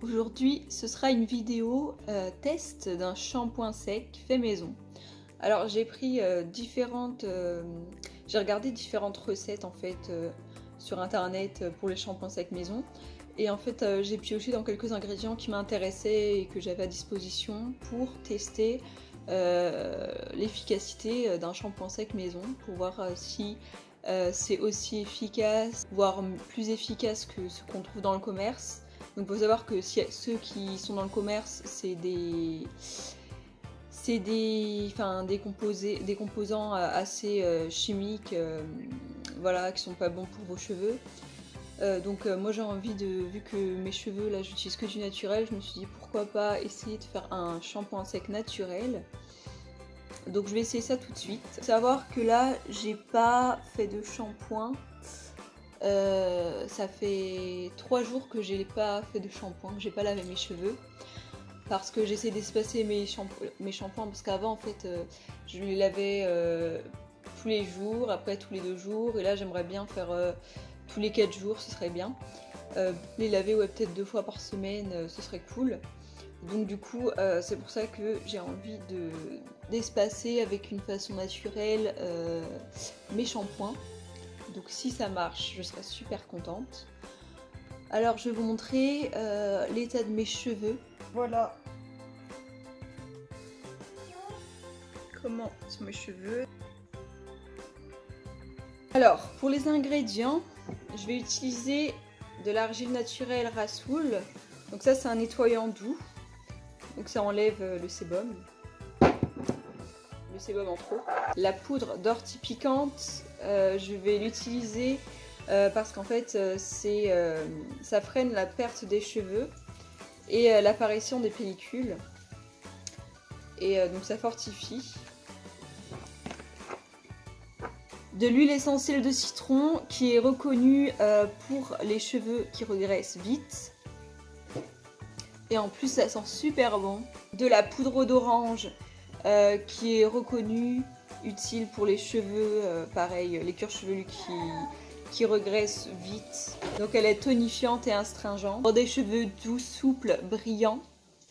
Aujourd'hui, ce sera une vidéo test d'un shampoing sec fait maison. Alors j'ai pris j'ai regardé différentes recettes en fait sur internet pour les shampoings secs maison. Et en fait j'ai pioché dans quelques ingrédients qui m'intéressaient et que j'avais à disposition pour tester l'efficacité d'un shampoing sec maison, pour voir si c'est aussi efficace, voire plus efficace que ce qu'on trouve dans le commerce. Donc il faut savoir que ceux qui sont dans le commerce, c'est des composants assez chimiques, voilà, qui sont pas bons pour vos cheveux. Moi j'ai envie vu que mes cheveux là j'utilise que du naturel, je me suis dit pourquoi pas essayer de faire un shampoing sec naturel. Donc je vais essayer ça tout de suite. Faut savoir que là j'ai pas fait de shampoing. Ça fait 3 jours que j'ai pas fait de shampoing, que j'ai pas lavé mes cheveux. Parce que j'essaie d'espacer mes shampoings, parce qu'avant en fait je les lavais tous les jours, après tous les 2 jours, et là j'aimerais bien faire tous les 4 jours, ce serait bien. Les laver peut-être 2 fois par semaine, ce serait cool. Donc du coup c'est pour ça que j'ai envie d'espacer avec une façon naturelle mes shampoings. Donc si ça marche, je serai super contente. Alors je vais vous montrer l'état de mes cheveux. Voilà comment sont mes cheveux. Alors pour les ingrédients, je vais utiliser de l'argile naturelle Rasoul. Donc ça c'est un nettoyant doux. Donc ça enlève le sébum en trop. La poudre d'ortie piquante, je vais l'utiliser parce qu'en fait ça freine la perte des cheveux et l'apparition des pellicules. Et donc ça fortifie. De l'huile essentielle de citron qui est reconnue pour les cheveux qui regraissent vite. Et en plus ça sent super bon. De la poudre d'orange qui est reconnue, utile pour les cheveux, pareil, les cuirs chevelus qui regraissent vite. Donc elle est tonifiante et astringente. Pour des cheveux doux, souples, brillants.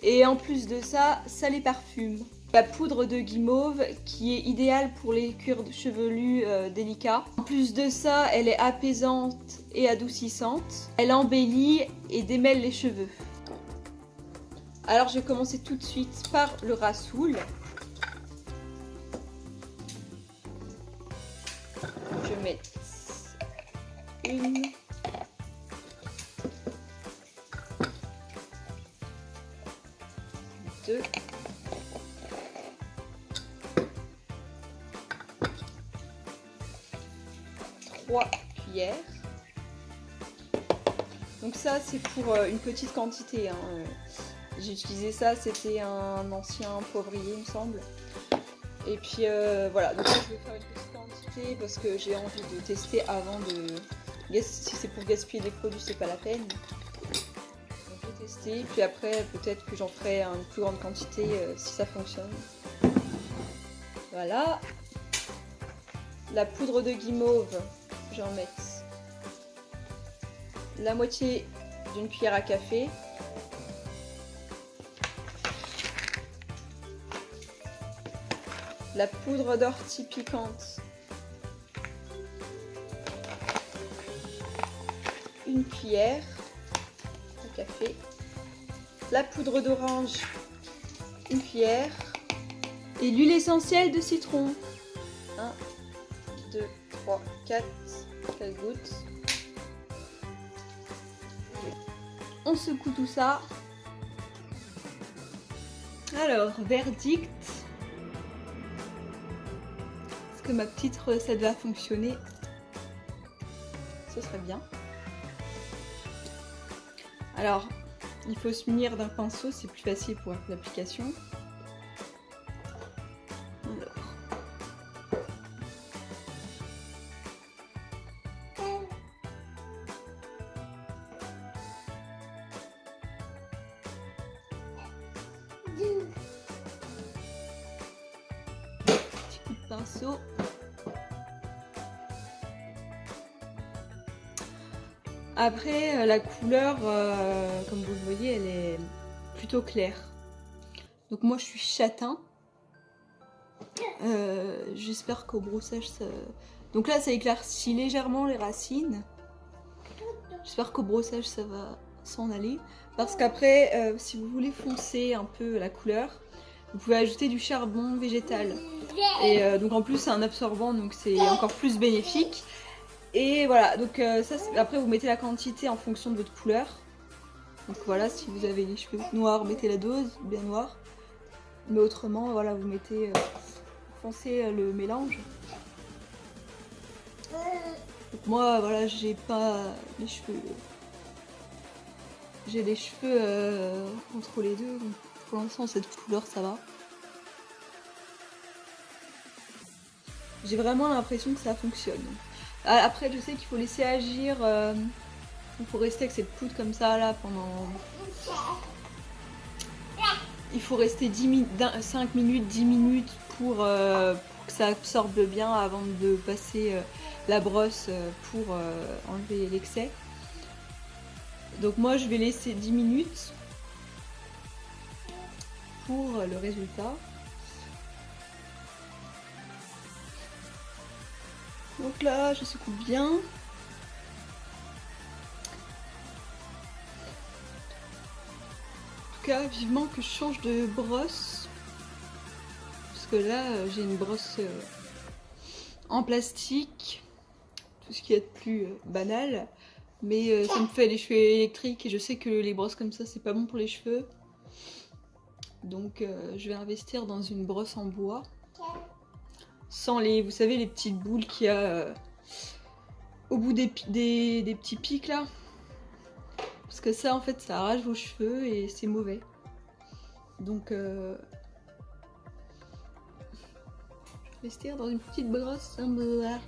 Et en plus de ça, ça les parfume. La poudre de guimauve qui est idéale pour les cuirs chevelus délicats. En plus de ça, elle est apaisante et adoucissante. Elle embellit et démêle les cheveux. Alors je vais commencer tout de suite par le Rasoul. Je vais mettre une, 2, 3 cuillères. Donc ça c'est pour une petite quantité, hein. J'ai utilisé ça, c'était un ancien poivrier il me semble. Et puis voilà, donc là, je vais faire une petite quantité parce que j'ai envie de tester avant de... Si c'est pour gaspiller des produits, c'est pas la peine. Donc je vais tester, puis après peut-être que j'en ferai une plus grande quantité si ça fonctionne. Voilà. La poudre de guimauve, j'en mets la moitié d'une cuillère à café. La poudre d'ortie piquante, une cuillère à café. La poudre d'orange, une cuillère. Et l'huile essentielle de citron. 1, 2, 3, 4 gouttes. On secoue tout ça. Alors, verdict. Est-ce que ma petite recette va fonctionner? Ce serait bien. Alors, il faut se munir d'un pinceau, c'est plus facile pour l'application. Petit coup de pinceau. Après, la couleur, comme vous le voyez, plutôt clair. Donc moi je suis châtain. J'espère qu'au brossage ça... Donc là ça éclaircit légèrement les racines. J'espère qu'au brossage ça va s'en aller. Parce qu'après, si vous voulez foncer un peu la couleur, vous pouvez ajouter du charbon végétal. Et donc en plus c'est un absorbant, donc c'est encore plus bénéfique. Et voilà, donc ça, après vous mettez la quantité en fonction de votre couleur. Donc voilà, si vous avez les cheveux noirs, mettez la dose bien noire. Mais autrement, voilà, vous mettez, foncez le mélange. Donc moi, voilà, j'ai pas les cheveux. J'ai les cheveux entre les deux, donc pour l'instant cette couleur ça va. J'ai vraiment l'impression que ça fonctionne. Après je sais qu'il faut laisser agir, il faut rester avec cette poudre comme ça là pendant... Il faut rester 5 minutes, 10 minutes pour que ça absorbe bien avant de passer la brosse pour enlever l'excès. Donc moi je vais laisser 10 minutes pour le résultat. Donc là je secoue bien. En tout cas vivement que je change de brosse. Parce que là j'ai une brosse en plastique. Tout ce qui est de plus banal. Mais ça me fait les cheveux électriques et je sais que les brosses comme ça c'est pas bon pour les cheveux. Donc je vais investir dans une brosse en bois. Sans les, vous savez, les petites boules qu'il y a au bout des petits pics là. Parce que ça en fait ça arrache vos cheveux et c'est mauvais. Donc je vais investir dans une petite brosse en bois.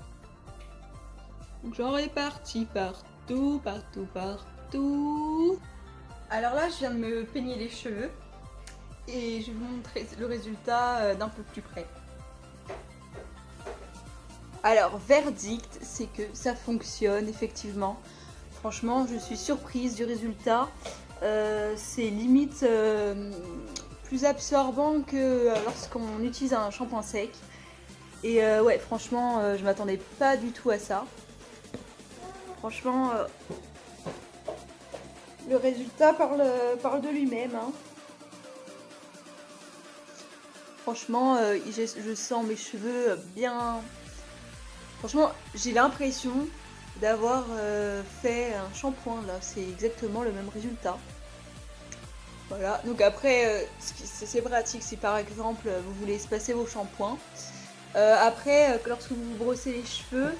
Donc j'en répartis partout, partout, partout. Alors là je viens de me peigner les cheveux. Et je vais vous montrer le résultat d'un peu plus près. Alors, verdict, c'est que ça fonctionne effectivement. Franchement, je suis surprise du résultat. C'est limite plus absorbant que lorsqu'on utilise un shampoing sec. Et ouais, franchement, je m'attendais pas du tout à ça. Franchement, le résultat parle de lui-même. Hein. Franchement, je sens mes cheveux bien... Franchement, j'ai l'impression d'avoir fait un shampoing là. C'est exactement le même résultat. Voilà. Donc après, c'est pratique si par exemple vous voulez espacer vos shampoings. Après, lorsque vous vous brossez les cheveux,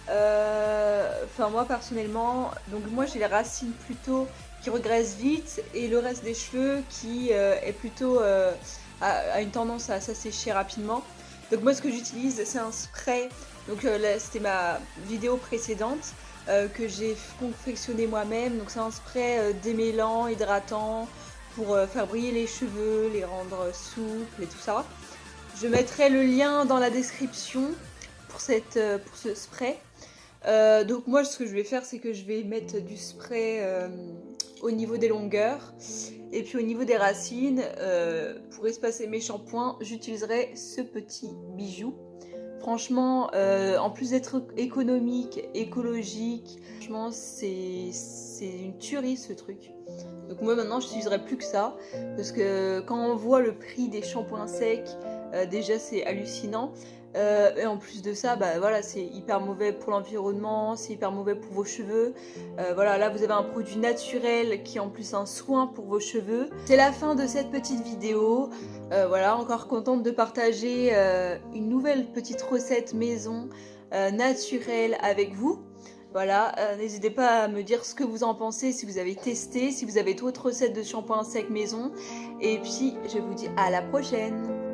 enfin moi personnellement, donc moi j'ai les racines plutôt qui regraissent vite et le reste des cheveux qui est plutôt... a une tendance à s'assécher rapidement. Donc moi ce que j'utilise c'est un spray, donc là c'était ma vidéo précédente que j'ai confectionné moi-même. Donc c'est un spray démêlant, hydratant pour faire briller les cheveux, les rendre souples et tout ça. Je mettrai le lien dans la description pour ce spray. Donc moi ce que je vais faire c'est que je vais mettre du spray au niveau des longueurs. Et puis au niveau des racines, pour espacer mes shampoings, j'utiliserai ce petit bijou. Franchement, en plus d'être économique, écologique, franchement c'est une tuerie ce truc. Donc moi maintenant je n'utiliserai plus que ça, parce que quand on voit le prix des shampoings secs, déjà c'est hallucinant. Et en plus de ça, bah voilà, c'est hyper mauvais pour l'environnement, c'est hyper mauvais pour vos cheveux. Voilà, là vous avez un produit naturel qui est en plus un soin pour vos cheveux. C'est la fin de cette petite vidéo. Voilà, encore contente de partager une nouvelle petite recette maison naturelle avec vous. Voilà, n'hésitez pas à me dire ce que vous en pensez, si vous avez testé, si vous avez d'autres recettes de shampoing sec maison. Et puis, je vous dis à la prochaine.